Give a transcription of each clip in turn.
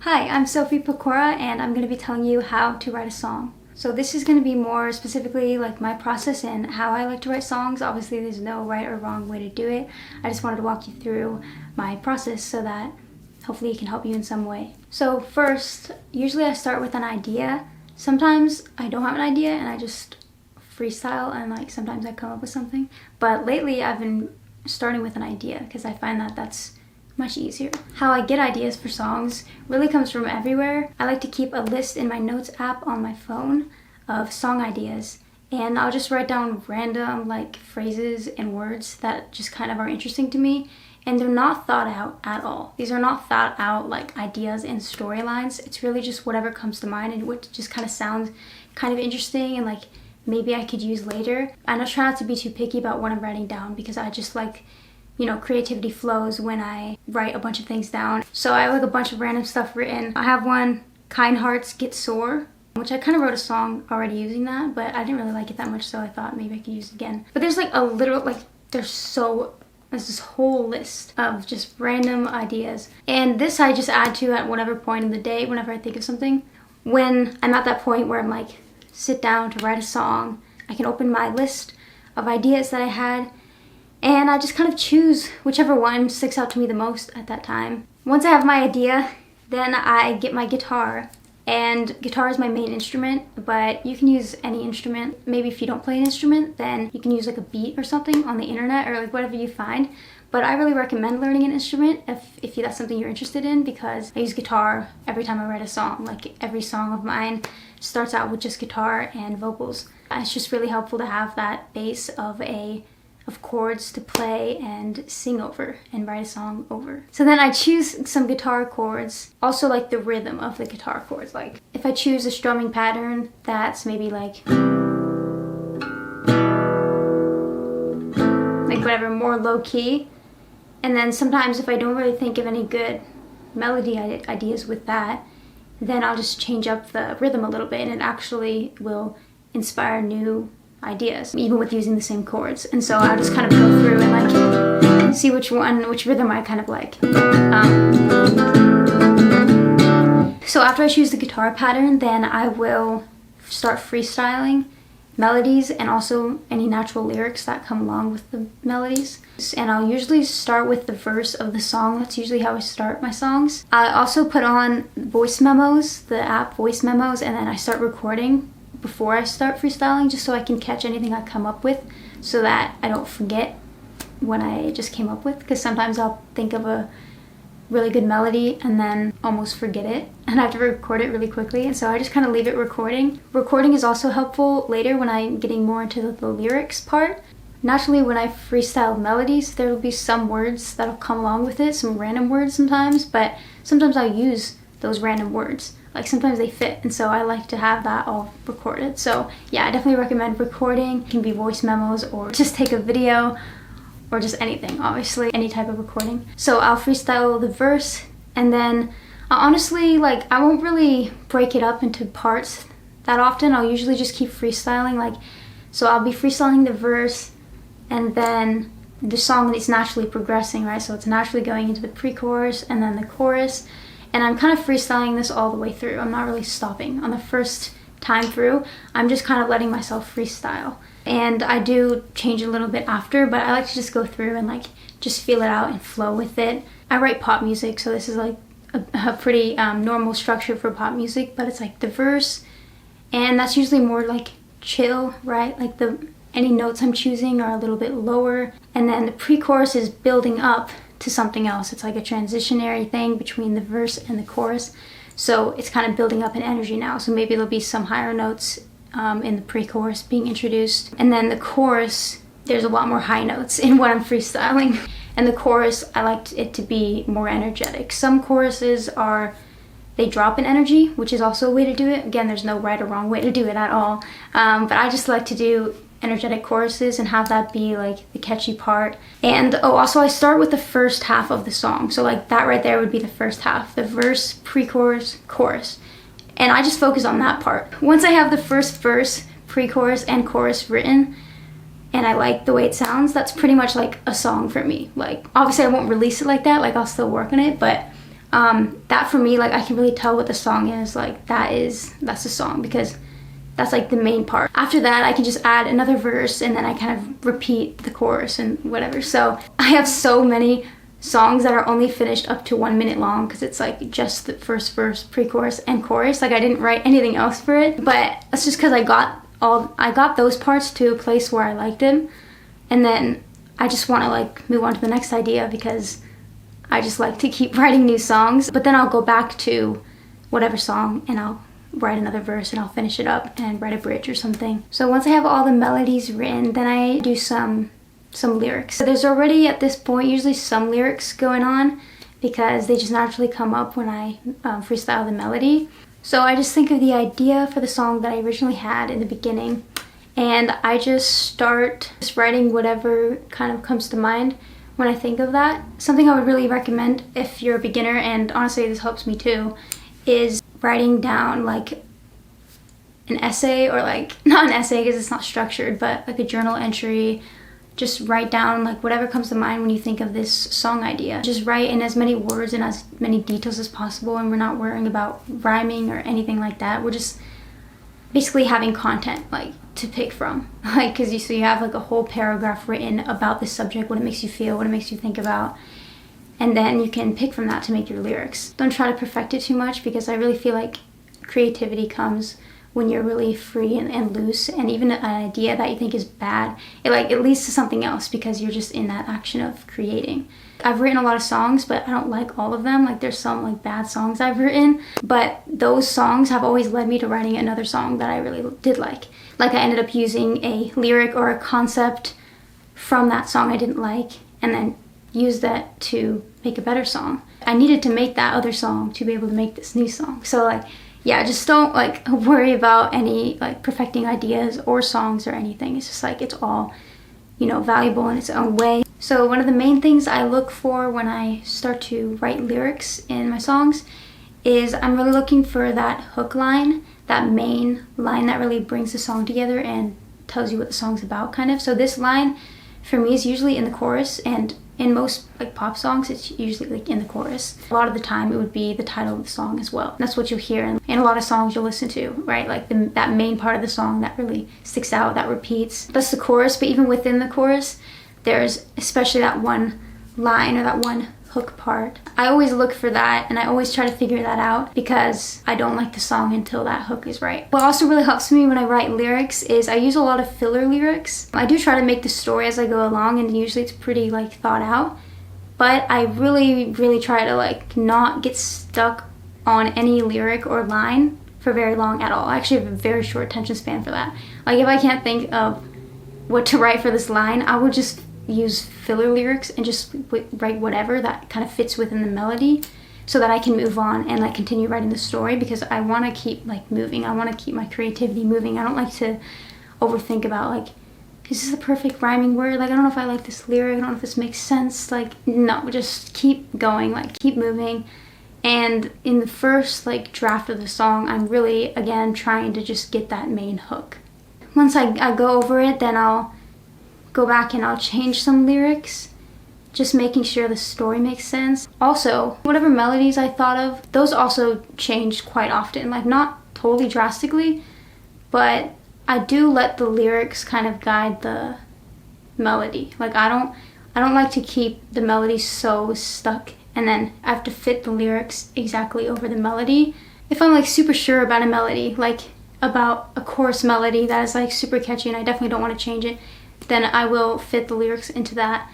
Hi, I'm Sophie Pecora, and I'm going to be telling you how to write a song. So this is going to be more specifically like my process and how I like to write songs. Obviously there's no right or wrong way to do it. I just wanted to walk you through my process so that hopefully it can help you in some way. So first, usually I start with an idea. Sometimes I don't have an idea and I just freestyle, and like sometimes I come up with something. But lately I've been starting with an idea because I find that that's much easier. How I get ideas for songs really comes from everywhere. I like to keep a list in my notes app on my phone of song ideas, and I'll just write down random like phrases and words that just kind of are interesting to me, and they're not thought out at all. These are not thought out like ideas and storylines. It's really just whatever comes to mind and what just kind of sounds kind of interesting and like maybe I could use later. And I try not to be too picky about what I'm writing down because I just like, you know, creativity flows when I write a bunch of things down. So I have like a bunch of random stuff written. I have one, Kind Hearts Get Sore, which I kind of wrote a song already using that, but I didn't really like it that much, so I thought maybe I could use it again. But there's like a literal, like there's this whole list of just random ideas. And this I just add to at whatever point in the day, whenever I think of something. When I'm at that point where I'm like, sit down to write a song, I can open my list of ideas that I had, and I just kind of choose whichever one sticks out to me the most at that time. Once I have my idea, then I get my guitar. And guitar is my main instrument, but you can use any instrument. Maybe if you don't play an instrument, then you can use like a beat or something on the internet or like whatever you find. But I really recommend learning an instrument if that's something you're interested in, because I use guitar every time I write a song. Like every song of mine starts out with just guitar and vocals. It's just really helpful to have that base of chords to play and sing over and write a song over. So then I choose some guitar chords, also like the rhythm of the guitar chords. Like if I choose a strumming pattern that's maybe like whatever, more low key. And then sometimes if I don't really think of any good melody ideas with that, then I'll just change up the rhythm a little bit, and it actually will inspire new ideas, even with using the same chords. And so I'll just kind of go through and like see which rhythm I kind of like. So after I choose the guitar pattern, then I will start freestyling melodies and also any natural lyrics that come along with the melodies. And I'll usually start with the verse of the song. That's usually how I start my songs. I also put on voice memos, the app voice memos, and then I start recording before I start freestyling, just so I can catch anything I come up with so that I don't forget what I just came up with, because sometimes I'll think of a really good melody and then almost forget it and I have to record it really quickly, and so I just kind of leave it recording. Recording is also helpful later when I'm getting more into the lyrics part. Naturally, when I freestyle melodies, there will be some words that'll come along with it, some random words sometimes, but sometimes I'll use those random words. Like sometimes they fit, and so I like to have that all recorded. So yeah, I definitely recommend recording. It can be voice memos or just take a video or just anything, obviously, any type of recording. So I'll freestyle the verse, and then honestly, like I won't really break it up into parts that often. I'll usually just keep freestyling. Like, so I'll be freestyling the verse, and then the song is naturally progressing, right? So it's naturally going into the pre-chorus and then the chorus. And I'm kind of freestyling this all the way through. I'm not really stopping. On the first time through, I'm just kind of letting myself freestyle. And I do change a little bit after, but I like to just go through and like just feel it out and flow with it. I write pop music, so this is like a pretty normal structure for pop music, but it's like the verse, and that's usually more like chill, right? Like any notes I'm choosing are a little bit lower, and then the pre-chorus is building up to something else. It's like a transitionary thing between the verse and the chorus, so it's kind of building up an energy now. So maybe there'll be some higher notes in the pre-chorus being introduced, and then the chorus, there's a lot more high notes in what I'm freestyling. And the chorus, I like it to be more energetic. Some choruses they drop in energy, which is also a way to do it. Again, there's no right or wrong way to do it at all, but I just like to do energetic choruses and have that be like the catchy part. And also I start with the first half of the song, so like that right there would be the first half, the verse, pre-chorus, chorus, and I just focus on that part. Once I have the first verse, pre-chorus, and chorus written, and I like the way it sounds, that's pretty much like a song for me. Like, obviously I won't release it like that, like I'll still work on it, but that for me, like I can really tell what the song is. Like that's the song, because that's like the main part. After that, I can just add another verse and then I kind of repeat the chorus and whatever. So I have so many songs that are only finished up to 1 minute long, because it's like just the first verse, pre-chorus, and chorus. Like I didn't write anything else for it, but that's just because I got those parts to a place where I liked them, and then I just want to like move on to the next idea, because I just like to keep writing new songs. But then I'll go back to whatever song and I'll write another verse and I'll finish it up and write a bridge or something. So once I have all the melodies written, then I do some lyrics. So there's already at this point usually some lyrics going on, because they just naturally come up when I freestyle the melody. So I just think of the idea for the song that I originally had in the beginning, and I just start just writing whatever kind of comes to mind when I think of that. Something I would really recommend if you're a beginner, and honestly this helps me too, is writing down like an essay, or like not an essay because it's not structured, but like a journal entry. Just write down like whatever comes to mind when you think of this song idea. Just write in as many words and as many details as possible, and we're not worrying about rhyming or anything like that. We're just basically having content like to pick from, like because you have like a whole paragraph written about the subject, what it makes you feel, what it makes you think about, and then you can pick from that to make your lyrics. Don't try to perfect it too much, because I really feel like creativity comes when you're really free and loose, and even an idea that you think is bad, it leads to something else, because you're just in that action of creating. I've written a lot of songs, but I don't like all of them. Like there's some like bad songs I've written, but those songs have always led me to writing another song that I really did like. Like I ended up using a lyric or a concept from that song I didn't like, and then used that to make a better song. I needed to make that other song to be able to make this new song. So like, yeah, just don't like worry about any like perfecting ideas or songs or anything. It's just like it's all, valuable in its own way. So one of the main things I look for when I start to write lyrics in my songs is I'm really looking for that hook line, that main line that really brings the song together and tells you what the song's about, kind of. So this line for me is usually in the chorus, and in most like pop songs it's usually like in the chorus. A lot of the time it would be the title of the song as well. That's what you'll hear in a lot of songs you'll listen to, right? Like that main part of the song that really sticks out, that repeats. That's the chorus, but even within the chorus there's especially that one line or that one hook part. I always look for that, and I always try to figure that out, because I don't like the song until that hook is right. What also really helps me when I write lyrics is I use a lot of filler lyrics. I do try to make the story as I go along, and usually it's pretty like thought out, but I really try to like not get stuck on any lyric or line for very long at all. I actually have a very short attention span for that. Like if I can't think of what to write for this line, I would just use filler lyrics and just write whatever that kind of fits within the melody, so that I can move on and like continue writing the story, because I want to keep like moving. I want to keep my creativity moving. I don't like to overthink about like, is this the perfect rhyming word? Like I don't know if I like this lyric, I don't know if this makes sense. Like no, just keep going, like keep moving. And in the first like draft of the song, I'm really again trying to just get that main hook. Once I go over it, then I'll go back and I'll change some lyrics, just making sure the story makes sense. Also, whatever melodies I thought of, those also changed quite often. Like not totally drastically, but I do let the lyrics kind of guide the melody. Like I don't like to keep the melody so stuck and then I have to fit the lyrics exactly over the melody. If I'm like super sure about a melody, like about a chorus melody that is like super catchy and I definitely don't want to change it, then I will fit the lyrics into that.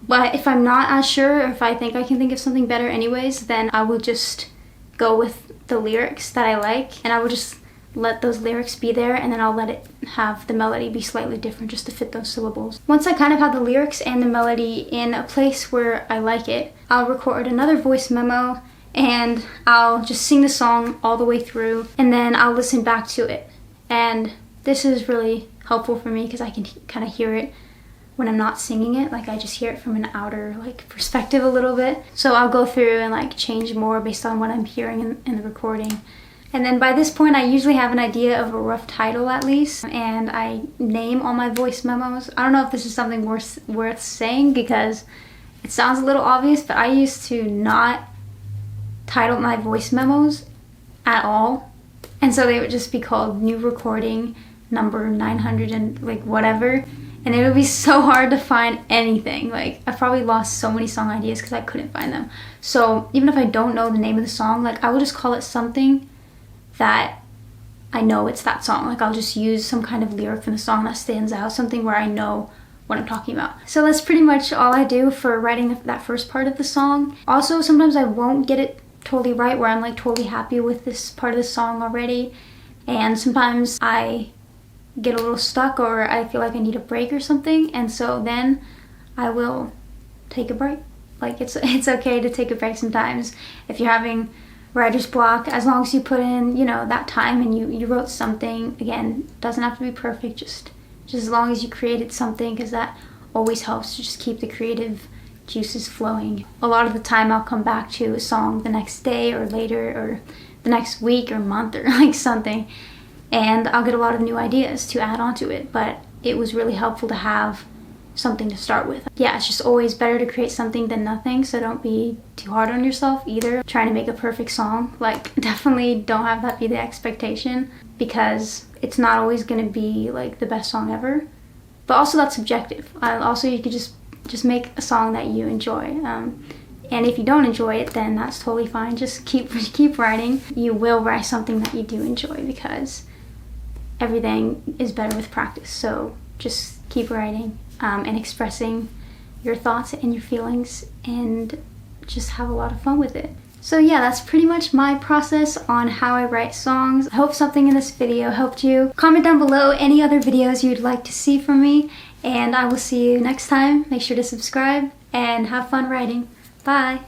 But if I'm not as sure, or if I think I can think of something better anyways, then I will just go with the lyrics that I like, and I will just let those lyrics be there, and then I'll let it have the melody be slightly different just to fit those syllables. Once I kind of have the lyrics and the melody in a place where I like it, I'll record another voice memo and I'll just sing the song all the way through, and then I'll listen back to it. And this is really helpful for me because I can kind of hear it when I'm not singing it. Like I just hear it from an outer like perspective a little bit. So I'll go through and like change more based on what I'm hearing in the recording. And then by this point I usually have an idea of a rough title at least, and I name all my voice memos. I don't know if this is something worth saying because it sounds a little obvious, but I used to not title my voice memos at all. And so they would just be called new recording number 900 and like whatever. And it would be so hard to find anything. Like, I probably lost so many song ideas because I couldn't find them. So even if I don't know the name of the song, like, I will just call it something that I know it's that song. Like, I'll just use some kind of lyric from the song that stands out, something where I know what I'm talking about. So that's pretty much all I do for writing that first part of the song. Also, sometimes I won't get it totally right, where I'm like totally happy with this part of the song already. And sometimes I get a little stuck, or I feel like I need a break or something, and so then I will take a break. Like, it's okay to take a break sometimes if you're having writer's block, as long as you put in, you know, that time and you wrote something. Again, doesn't have to be perfect, just as long as you created something, because that always helps to just keep the creative juices flowing. A lot of the time I'll come back to a song the next day or later or the next week or month or like something, and I'll get a lot of new ideas to add onto it, but it was really helpful to have something to start with. Yeah, it's just always better to create something than nothing, so don't be too hard on yourself either. Trying to make a perfect song, like, definitely don't have that be the expectation, because it's not always going to be like the best song ever. But also that's subjective. Also, you could just make a song that you enjoy. And if you don't enjoy it, then that's totally fine. Just keep writing. You will write something that you do enjoy, because everything is better with practice. So just keep writing and expressing your thoughts and your feelings, and just have a lot of fun with it. So yeah, that's pretty much my process on how I write songs. I hope something in this video helped you. Comment down below any other videos you'd like to see from me, and I will see you next time. Make sure to subscribe and have fun writing. Bye!